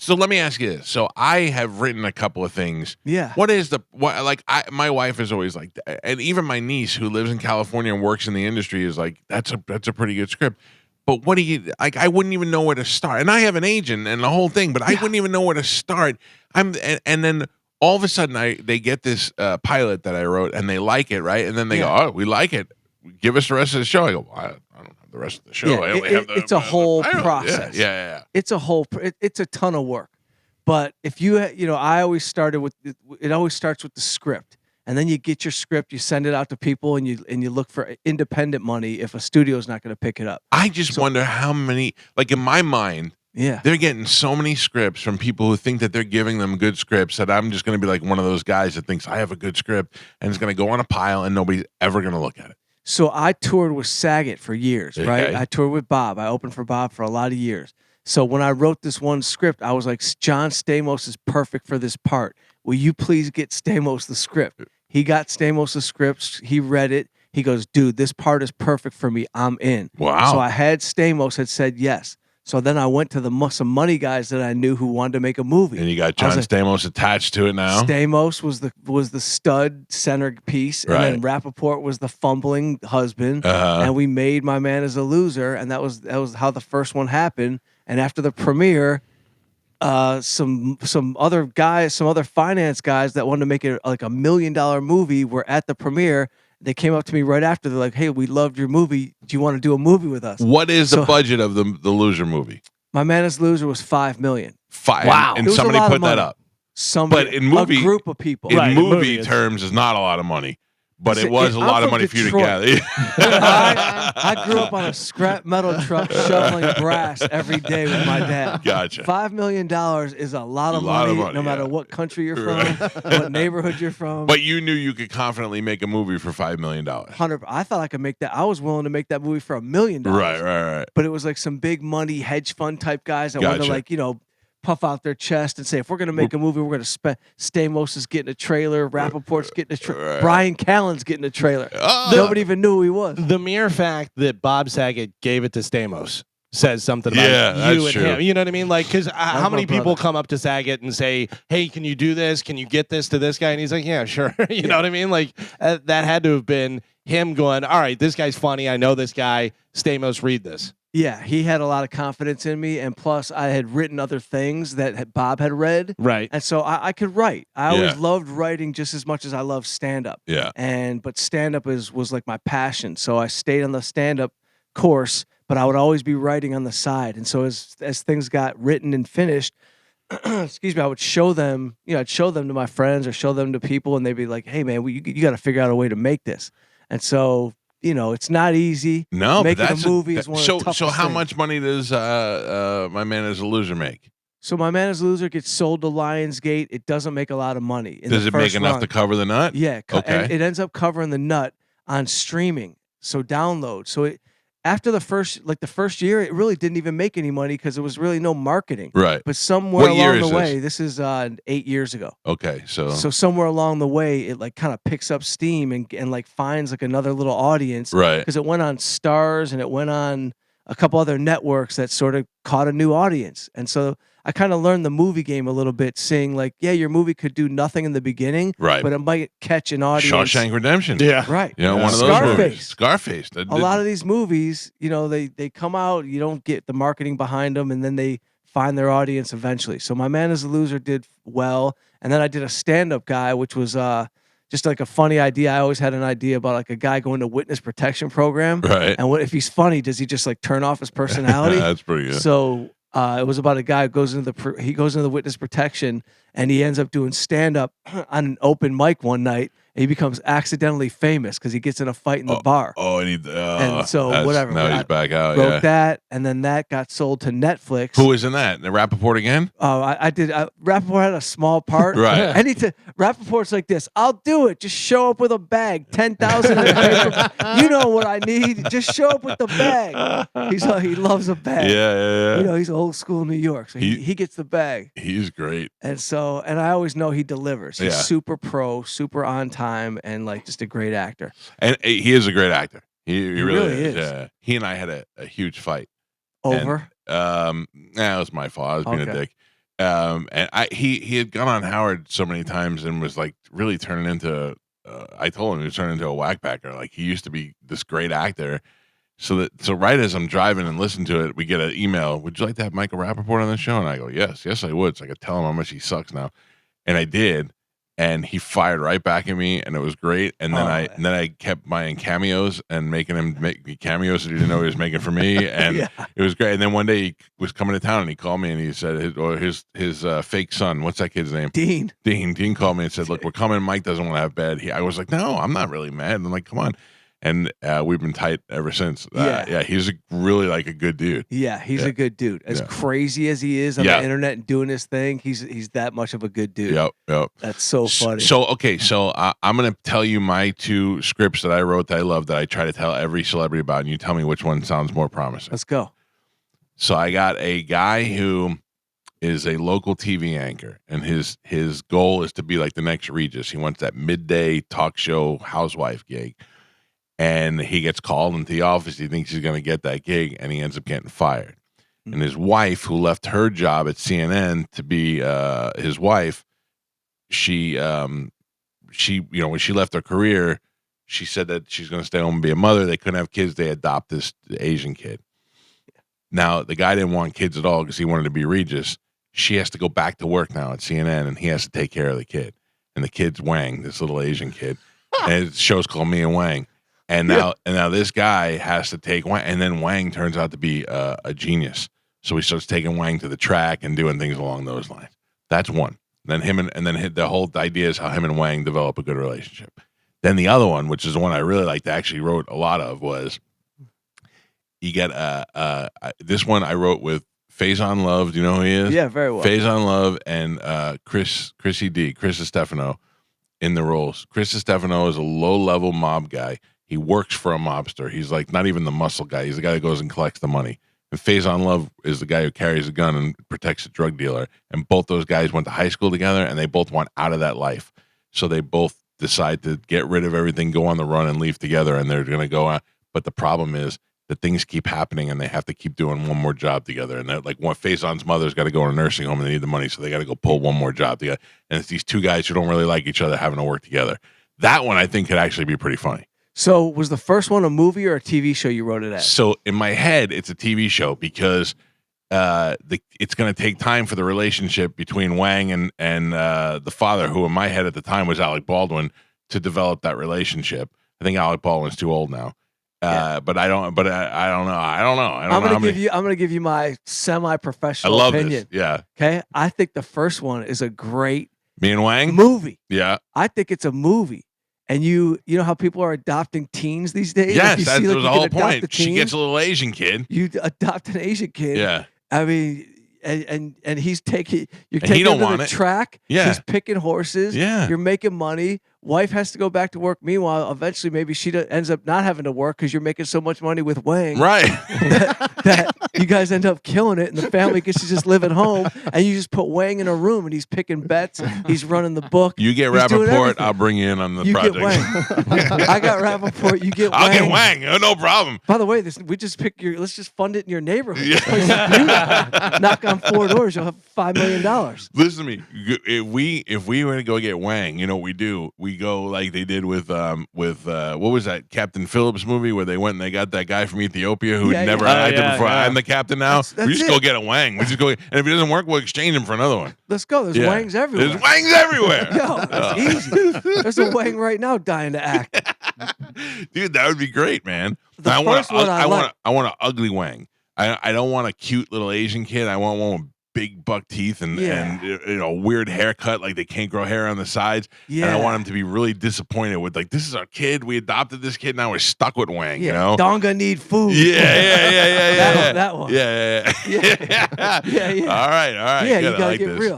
So let me ask you this. So I have written a couple of things. Yeah. My wife is always like, and even my niece who lives in California and works in the industry is like, that's a pretty good script. But what do you like? I wouldn't even know where to start. And I have an agent and the whole thing, but I wouldn't even know where to start. And then all of a sudden they get this pilot that I wrote and they like it, right? And then they go, oh, we like it. Give us the rest of the show. I go, well, I don't have the rest of the show. Yeah, I only have it's a whole process. Yeah. It's a whole. It's a ton of work. But if I always started with it. Always starts with the script, and then you get your script, you send it out to people, and you look for independent money if a studio's not going to pick it up. I just wonder how many, like in my mind, they're getting so many scripts from people who think that they're giving them good scripts that I'm just going to be like one of those guys that thinks I have a good script and it's going to go on a pile and nobody's ever going to look at it. So I toured with Saget for years, right? Okay. I toured with Bob. I opened for Bob for a lot of years. So when I wrote this one script, I was like, John Stamos is perfect for this part. Will you please get Stamos the script? He got Stamos the scripts. He read it. He goes, dude, this part is perfect for me. I'm in. Wow. So I had Stamos had said yes. So then I went to some money guys that I knew who wanted to make a movie. And you got John Stamos attached to it now? Stamos was the stud centerpiece, and then Rappaport was the fumbling husband. And we made My Man Is a Loser, and that was how the first one happened. And after the premiere, some other finance guys that wanted to make it like $1 million movie were at the premiere. They came up to me right after. They're like, "Hey, we loved your movie. Do you want to do a movie with us?" What is the budget of the Loser movie? My Man Is Loser was $5 million. Wow! And somebody put that up. But in movie, a group of people. In movie terms, is not a lot of money. But it was a lot of money Detroit. for you to gather. I grew up on a scrap metal truck shoveling brass every day with my dad. Gotcha. $5 million is a lot of money, no matter what country you're from, what neighborhood you're from. But you knew you could confidently make a movie for $5 million. 100. I thought I could make that. I was willing to make that movie for $1 million. Right. But it was like some big money hedge fund type guys that wanted to puff out their chest and say, if we're going to make a movie, we're going to spend. Stamos is getting a trailer. Rappaport's getting a trailer. Brian Callen's getting a trailer. Nobody even knew who he was. The mere fact that Bob Saget gave it to Stamos says something about you and him. You know what I mean? Like, because how many people come up to Saget and say, hey, can you do this? Can you get this to this guy? And he's like, yeah, sure. You know what I mean? Like, that had to have been him going, all right, this guy's funny. I know this guy. Stamos, read this. Yeah, he had a lot of confidence in me, and plus I had written other things that Bob had read. Right. And so I could write. I always loved writing just as much as I love stand-up. Yeah. But stand-up was like my passion. So I stayed on the stand-up course, but I would always be writing on the side. And so as things got written and finished, excuse me, I would show them, I'd show them to my friends or show them to people, and they'd be like, hey, man, you got to figure out a way to make this. And so it's not easy. No, making but a movie is one of the toughest So how things. much money does My Man Is a Loser make? So My Man Is a Loser gets sold to Lionsgate. It doesn't make a lot of money. Does it make enough to cover the nut? Yeah. Okay. And it ends up covering the nut on streaming. So download. So after the first year, it really didn't even make any money because there was really no marketing. Right. But somewhere along the way, this is 8 years ago. Okay. So somewhere along the way, it like kind of picks up steam and like finds like another little audience. Right. Because it went on Stars and it went on a couple other networks that sort of caught a new audience. And so I kind of learned the movie game a little bit, seeing like, your movie could do nothing in the beginning, right, but it might catch an audience. Shawshank Redemption. Yeah. Right. One of those movies. Scarface. A lot of these movies, they come out, you don't get the marketing behind them, and then they find their audience eventually. So My Man Is a Loser did well. And then I did a stand-up guy, which was just like a funny idea. I always had an idea about like a guy going to witness protection program. Right. And if he's funny, does he just like turn off his personality? That's pretty good. So it was about a guy who goes into the witness protection, and he ends up doing stand-up on an open mic one night. And he becomes accidentally famous because he gets in a fight in the bar. And so whatever. Now he's back out. Wrote that, and then that got sold to Netflix. Who was in that? The Rappaport again? Oh, I did. Rappaport had a small part. Right. Rappaport's like this. I'll do it. Just show up with a bag. 10,000 in paper. You know what I need. Just show up with the bag. He loves a bag. Yeah. He's old school New York, so he gets the bag. He's great. And I always know he delivers. He's super pro, super on time, and like just a great actor. And he is a great actor. He really is. Yeah. He and I had a huge fight. Over? And, it was my fault. I was being a dick. And he had gone on Howard so many times and was like really turning into. I told him he was turning into a whackpacker. Like he used to be this great actor. So right as I'm driving and listen to it, we get an email. Would you like to have Michael Rappaport on the show? And I go, yes, I would. So I could tell him how much he sucks now, and I did. And he fired right back at me, and it was great. And then I kept buying cameos and making him make cameos that he didn't know he was making for me, and it was great. And then one day he was coming to town, and he called me, and he said his fake son, what's that kid's name? Dean called me and said, "Look, we're coming. Mike doesn't want to have bed." I was like, "No, I'm not really mad." I'm like, "Come on." And we've been tight ever since. He's really like a good dude. Yeah, he's a good dude. As crazy as he is on the internet and doing his thing, he's that much of a good dude. Yep. That's so funny. So I'm gonna tell you my 2 scripts that I wrote that I love that I try to tell every celebrity about, and you tell me which one sounds more promising. Let's go. So I got a guy who is a local TV anchor, and his goal is to be like the next Regis. He wants that midday talk show housewife gig. And he gets called into the office. He thinks he's going to get that gig, and he ends up getting fired. Mm-hmm. And his wife, who left her job at CNN to be his wife, she when she left her career, she said that she's going to stay home and be a mother. They couldn't have kids. They adopt this Asian kid. Yeah. Now, the guy didn't want kids at all because he wanted to be Regis. She has to go back to work now at CNN, and he has to take care of the kid. And the kid's Wang, this little Asian kid. And the show's called Me and Wang. And now this guy has to take Wang, and then Wang turns out to be a genius. So he starts taking Wang to the track and doing things along those lines. That's one. Then the whole idea is how him and Wang develop a good relationship. Then the other one, which is the one I really liked, actually wrote a lot of, was you get this one I wrote with Faison Love. Do you know who he is? Yeah, very well. Faison Love and Chris Stefano in the roles. Chris Stefano is a low-level mob guy. He works for a mobster. He's like not even the muscle guy. He's the guy that goes and collects the money. And Faison Love is the guy who carries a gun and protects a drug dealer. And both those guys went to high school together, and they both want out of that life. So they both decide to get rid of everything, go on the run, and leave together. And they're going to go out. But the problem is that things keep happening, and they have to keep doing one more job together. And like Faison's mother's got to go to a nursing home, and they need the money, so they got to go pull one more job together. And it's these 2 guys who don't really like each other having to work together. That one I think could actually be pretty funny. So was the first one a movie or a TV show you wrote it as? So in my head, it's a TV show because it's going to take time for the relationship between Wang and the father, who in my head at the time was Alec Baldwin, to develop that relationship. I think Alec Baldwin's too old now. But I don't know. I'm gonna give you my semi-professional opinion. This. Yeah. Okay. I think the first one is a great Me and Wang movie. Yeah. I think it's a movie. And you know how people are adopting teens these days? Yes, that was the whole point. She gets a little Asian kid. You adopt an Asian kid. Yeah. I mean, and he's taking him to the track. Yeah. He's picking horses. Yeah. You're making money. Wife has to go back to work. Meanwhile, eventually, maybe she ends up not having to work because you're making so much money with Wang. Right. that you guys end up killing it, and the family gets to just live at home, and you just put Wang in a room, and he's picking bets. He's running the book. You get Rappaport, I'll bring you in on the project. Get Wang. I got Rappaport. You get Wang. I'll get Wang. No problem. By the way, let's just fund it in your neighborhood. Yeah. Knock on 4 doors, you'll have $5 million. Listen to me. If we were to go get Wang, you know what we do? We go like they did with what was that Captain Phillips movie where they went and they got that guy from Ethiopia who had never acted before. Yeah. I'm the captain now. We just go get a Wang. We just go, and if he doesn't work, we'll exchange him for another one. Let's go. There's Wangs everywhere. There's Wangs everywhere. Yo, that's easy. There's a Wang right now dying to act. Dude, that would be great, man. I want an ugly Wang. I don't want a cute little Asian kid. I want one with big buck teeth and weird haircut, like they can't grow hair on the sides. Yeah. And I want him to be really disappointed with like, this is our kid. We adopted this kid. Now we're stuck with Wang. You know, Donga need food. Yeah. That one. Yeah. All right. Yeah, you gotta get real.